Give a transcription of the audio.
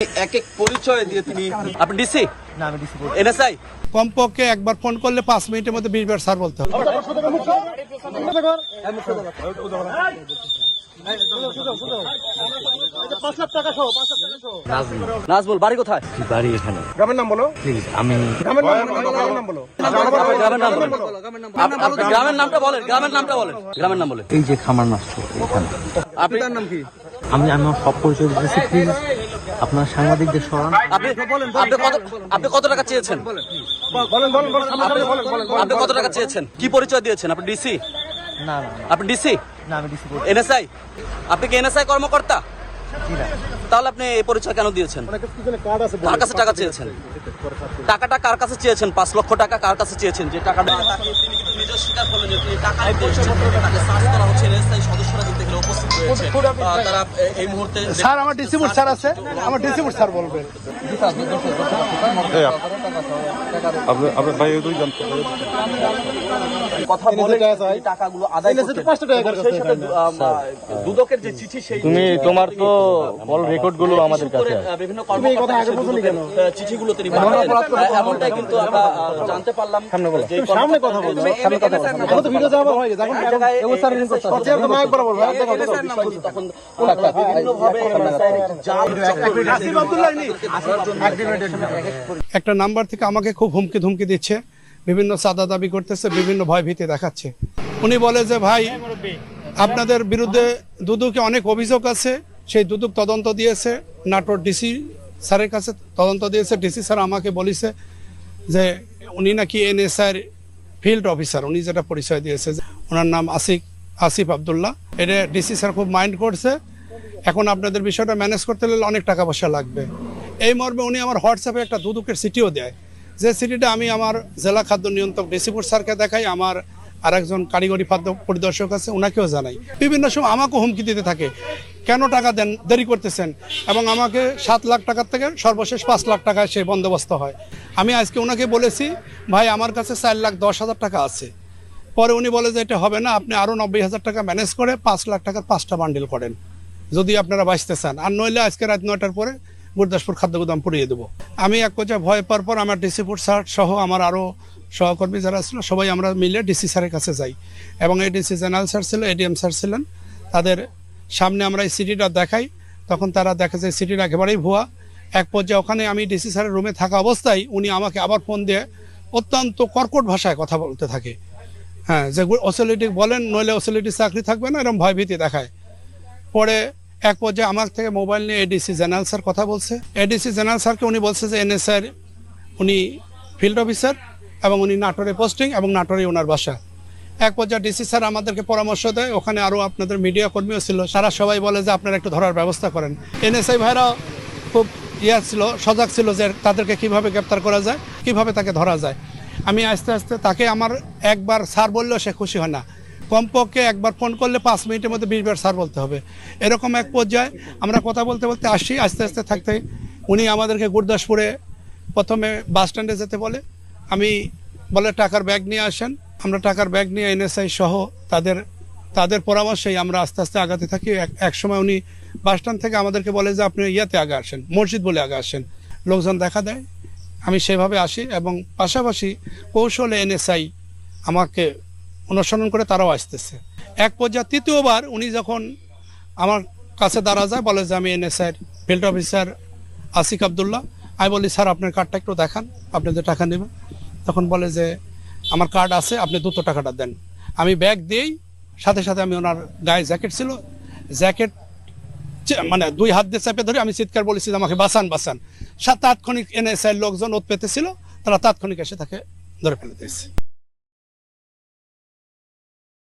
এক এক পরিচয় দিয়ে তিনি আপনি ডিসি না আমি ডিসি এনএসআই কমপক্ষে একবার ফোন করলে 5 মিনিটের মধ্যে 20 বার স্যার বলতে হবে। নাজমুল বাড়ি কোথায়? বাড়ি এখানে। গ্রামের নাম বলো প্লিজ আমি গ্রামের নাম বলো গ্রামের নাম বলেন। আপনি গ্রামের নামটা বলেন, গ্রামের নামটা বলেন, গ্রামের নাম বলেন। এই যে খামার নষ্ট এখানে আপনার নাম কি? আমি আমার সব পরিচয় দিতেছি, প্লিজ আপনার সাংবাদিকদের সরান। আপনি কত টাকা চেয়েছেন? আপনি কত টাকা চেয়েছেন? কি পরিচয় দিয়েছেন? আপনি ডিসি? না না আপনি ডিসি না আমি ডিসি এনএসআই? আপনি কি এনএসআই কর্মকর্তা? তাহলে আপনি এই পরিচয় কেন দিয়েছেন? কার কাছে টাকা চেয়েছেন? টাকাটা কার কাছে চেয়েছেন? 5 লক্ষ টাকা কার কাছে চেয়েছেন? যে টাকাটা তিনি কিন্তু নিজে স্বীকার করলেন যে তিনি টাকা দিয়েছেন, তাকে সার্চ করা হচ্ছে, এনএসআই সদস্যরা কিন্তু এখানে উপস্থিত রয়েছে। তারা এই মুহূর্তে স্যার আমার ডিসিপুর স্যার আছে, আমার ডিসিপুর স্যার বলবেন। আপনার ভাই দুই জানতে কথা বলে এই টাকাগুলো আদায় করতে 5 টাকা সেই সাথে দুদকের যে চিঠি সেই তুমি তোমার তো কল রেকর্ড গুলো আমাদের কাছে আছে। বিভিন্ন কর্মকর্তা চিঠিগুলো তিনি পাঠালেন, এমনটাই কিন্তু আমরা জানতে পারলাম। যে সামনে কথা বলবো, সামনে কথা বলবো। আমরা তো ভিডিও যাওয়া হয়ে গেছে, এখন এই স্যার রিং করতে হবে। তো মাইক বরাবর ভাই তখন বিভিন্ন ভাবে একটা নাম্বার থেকে আমাকে খুব হুমকি ধুমকি দিচ্ছে, বিভিন্ন চাঁদা দাবি করতেছে, বিভিন্ন ভয় ভীতি দেখাচ্ছে। উনি বলে যে ভাই আপনাদের বিরুদ্ধে দুদকে অনেক অভিযোগ আছে, সেই দুদক তদন্ত দিয়েছে, নাটোর ডিসি স্যারের কাছে তদন্ত দিয়েছে। ডিসি স্যার আমাকে বলেছে যে উনি নাকি এনএসআই ফিল্ড অফিসার, উনি যেটা পরিচয় দিয়েছে, ওনার নাম আসিফ আবদুল্লাহ। এটা ডিসি স্যার খুব মাইন্ড করছে। এখন আপনাদের বিষয়টা ম্যানেজ করতে হলে অনেক টাকা পয়সা লাগবে। এই মর্মে উনি আমার হোয়াটসঅ্যাপে একটা দুদকের সিটিও দেয়, যে সিটিটা আমি আমার জেলা খাদ্য নিয়ন্ত্রক ডিসিপুর স্যারকে দেখাই, আমার আরেকজন কারিগরি খাদ্য পরিদর্শক আছে ওনাকেও জানাই। বিভিন্ন সময় আমাকেও হুমকি দিতে থাকে, কেন টাকা দেন, দেরি করতেছেন, এবং আমাকে 7 লাখ টাকার থেকে সর্বশেষ 5 লাখ টাকায় সেই বন্দোবস্ত হয়। আমি আজকে ওনাকে বলেছি ভাই আমার কাছে 4,10,000 টাকা আছে। পরে উনি বলে যে এটা হবে না, আপনি আরও 90,000 টাকা ম্যানেজ করে 5 লাখ টাকার 5টা বান্ডিল করেন যদি আপনারা বাঁচতে চান, আর নইলে আজকে রাত 9টার পরে গুরদাসপুর খাদ্য গুদাম পুড়িয়ে দেবো। আমি এক পর্যায়ে ভয় পাওয়ার পর আমার ডিসিপুর স্যার সহ আমার আরও সহকর্মী যারা ছিল সবাই আমরা মিলে ডিসি স্যারের কাছে যাই, এবং এই ডিসি জেনারেল স্যার ছিল, এডিএম স্যার ছিলেন, তাদের সামনে আমরা এই সিটিটা দেখাই। তখন তারা দেখে যে সিটিটা একেবারেই ভুয়া। এক পর্যায়ে ওখানে আমি ডিসি স্যারের রুমে থাকা অবস্থায় উনি আমাকে আবার ফোন দিয়ে অত্যন্ত কর্কট ভাষায় কথা বলতে থাকে, হ্যাঁ, যে অসিলিটি বলেন নইলে অসিলিটি চাকরি থাকবে না, এরকম ভয়ভীতি দেখায়। পরে এক পর্যায়ে আমার থেকে মোবাইল নিয়ে এডিসি জেনারেল স্যার কথা বলছে। এডিসি জেনারেল স্যারকে উনি বলছে যে এনএসআই উনি ফিল্ড অফিসার এবং উনি নাটোরে পোস্টিং এবং নাটোরে ওনার বাসা। এক পর্যায়ে ডিসি স্যার আমাদেরকে পরামর্শ দেয়, ওখানে আরও আপনাদের মিডিয়া কর্মীও ছিল, তারা সবাই বলে যে আপনারা একটু ধরার ব্যবস্থা করেন। এনএসআই ভাইরাও খুব ছিল, সজাগ ছিল যে তাদেরকে কিভাবে গ্রেপ্তার করা যায়, কিভাবে তাকে ধরা যায়। আমি আস্তে আস্তে তাকে আমার একবার স্যার বললেও সে খুশি হয় না, কমপক্ষে একবার ফোন করলে 5 মিনিটের মধ্যে 20 বার স্যার বলতে হবে। এরকম এক পর্যায়ে আমরা কথা বলতে বলতে আসি, আস্তে আস্তে থাকতে উনি আমাদেরকে গুরদাসপুরে প্রথমে বাস স্ট্যান্ডে যেতে বলে, আমি বলে টাকার ব্যাগ নিয়ে আসেন। আমরা টাকার ব্যাগ নিয়ে এনএসআই সহ তাদের পরামর্শেই আমরা আস্তে আস্তে আগাতে থাকি। এক সময় উনি বাস স্ট্যান্ড থেকে আমাদেরকে বলে যে আপনি ইয়াতে আগে আসেন, মসজিদ বলে আগে আসেন। লোকজন দেখা দেয়, আমি সেভাবে আসি, এবং পাশাপাশি কৌশলে এনএসআই আমাকে অনুসরণ করে তারাও আসতেছে। এক পর্যায়ে তৃতীয়বার উনি যখন আমার কাছে দাঁড়া যায়, বলে যে আমি NSI field officer Asif Abdullah. আমি বলি স্যার আপনার কার্ডটা একটু দেখান, আপনি যে টাকা নেবেন। তখন বলে যে আমার কার্ড আছে, আপনি 200 টাকাটা দেন। আমি ব্যাগ দিয়েই সাথে সাথে আমি ওনার গায়ে জ্যাকেট ছিল, জ্যাকেট মানে 2 হাত দিয়ে চেপে ধরে আমি চিৎকার বলেছি যে আমাকে বাঁচান বাঁচান। তাৎক্ষণিক এনএসআই লোকজন ওত পেতেছিল, তারা তাৎক্ষণিক এসে তাকে ধরে ফেলে দিয়েছে।